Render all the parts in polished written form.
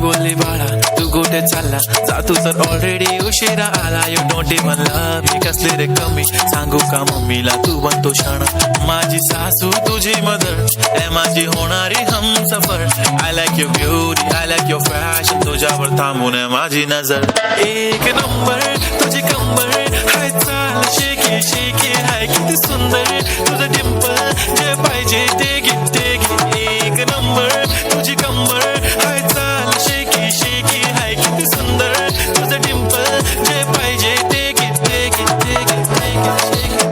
बोलली बाळा तू कुठे चालला जा तू तर ऑलरेडी उशिरा आला. You don't even love me कसले रे कमी सांगू का मम्मीला तू बनतो शाणा. माझी सासू तुझी मदर ए माझी होणारी Humsafar. I like your beauty I like your fashion तुझ्यावर थांबून माझी नजर. एक नंबर तुझी कंबर हाय चाल शेकी शेकी हाय किती सुंदर तुझं डिंपल जे पाहिजे ते घे ते घे. एक नंबर तुझी कंबर हाय चाल शेकी शेकी हाय किती सुंदर तुझं डिंपल जे पाहिजे ते घे ते घे ते घे ते घे.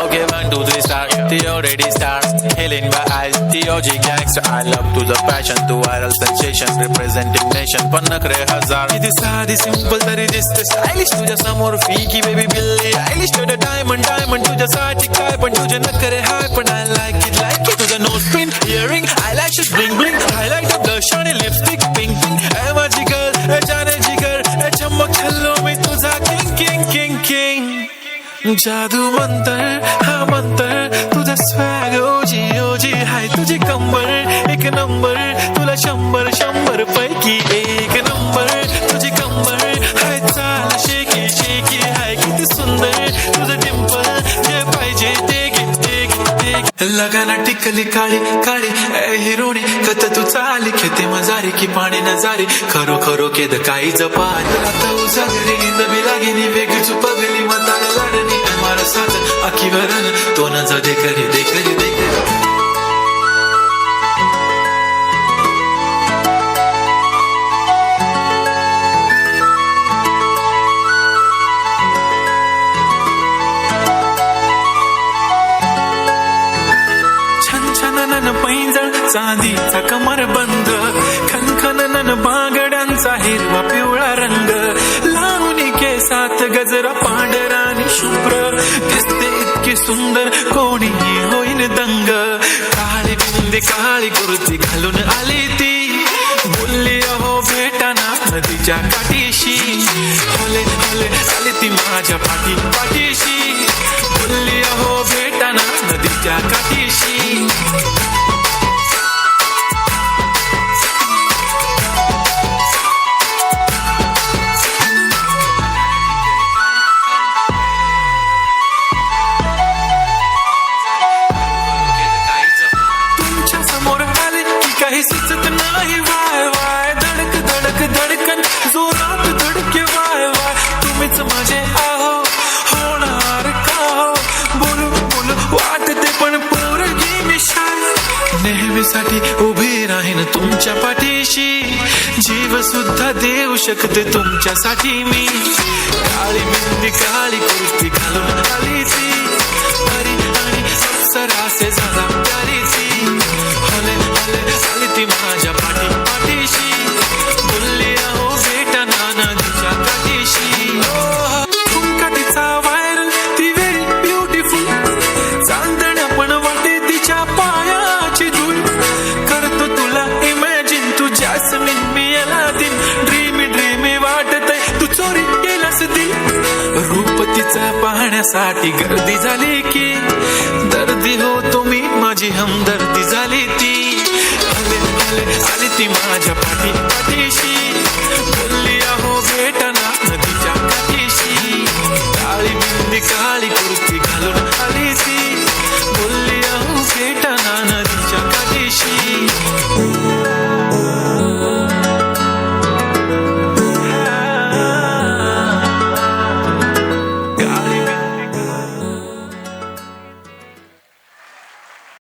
Okay, 1, 2, 3 start. The already start. Healing my eyes. The OG gangster. I love to the passion. To viral sensation. Representing nation. पण नखरे हजार. किती साधी simple तरी दिसते स्टायलिश तुझ्या समोर फिकी बेबी बिल्ली. आयलिश तुझं डायमंड डायमंड तुझ्यासाठी काय पण तुझे नखरे हाय पण I like it. तुझं nose pin earring eyelashes bling bling. Highlight the blush आणि lipstick pink pink. ए माझी girl ए जाने जिगर ए चमक छल्लो मी तुझा king king king king. जादू मंतर हा मंतर तुझा स्वॅग ओजी ओजी हाय तुझी कंबर एक नंबर तुला 100 पैकी एक नंबर तुझी कंबर हाय चाल शेकी शेकी हाय किती सुंदर तुझं डिंपल जे पाहिजे ते घे ते घे ते घे. लगाना टिकली काळी काळी ए हिरोणी कत तू चाली खेते मजारी की पाणी नजारी खरो खरो केद काही जपाल. आता उजागरी नींद बी लागेनी वेगळी चुपगली मताला लाडणी मारा साथ आखी वरण तो न जा दे करी दे करी दे करी. छन पैंजळ चांदीचा कमर बंद खनखन बांगड्यांचा हिरवा पिवळा रंग. लावणी केसात गजरा पांढरा आणि शुभ्र दिसते इतकी सुंदर कोणीही होईन दंग. काळी बिंदी काळी कुर्ती घालून आली ती बोलली अहो भेटाना नदीच्या काठीशी. होले होले आली ती माझ्या पाठी पाठीशी बोलली अहो भेटाना नदीच्या काठीशी. काही सुचत नाही वाय वाय धडक धडक धडकन जोरात धडके वाय वाय. तुम्हीच माझे आहो होणार का हो बोलू बोलू वाटते पण पोरगी मी शाय. नेहमीसाठी उभी राहीन तुमच्या पाठीशी जीव सुद्धा देऊ शकते तुमच्यासाठी मी. काळी बिंदी काळी कुर्ती घालून आली ती परी आणि अप्सरासे झाला प्यारीची. हले हले आली ती माझ्या पाठी पाठीशी बोलली अहो भेटाना नदीच्या काठीशी. कुंकाटीचा व्हायरल ती व्हेरी ब्युटिफुल चांदण्या पण वाटे तिच्या पायाची धूळ. करतो तुला इमॅजिन तू जॅस्मिन मी अलादीन ड्रीमी ड्रीमी वाटतय तू चोरी केलास दिल. रूप तिचं पाहण्यासाठी गर्दी झाली की दर्दी हो तुम्ही माझी हमदर्दी झाली ती. हले हले आली ती माझ्या पाठी पाठीशी बोलली अहो भेटाना नदीच्या काठीशी. काळी बिंदी काळी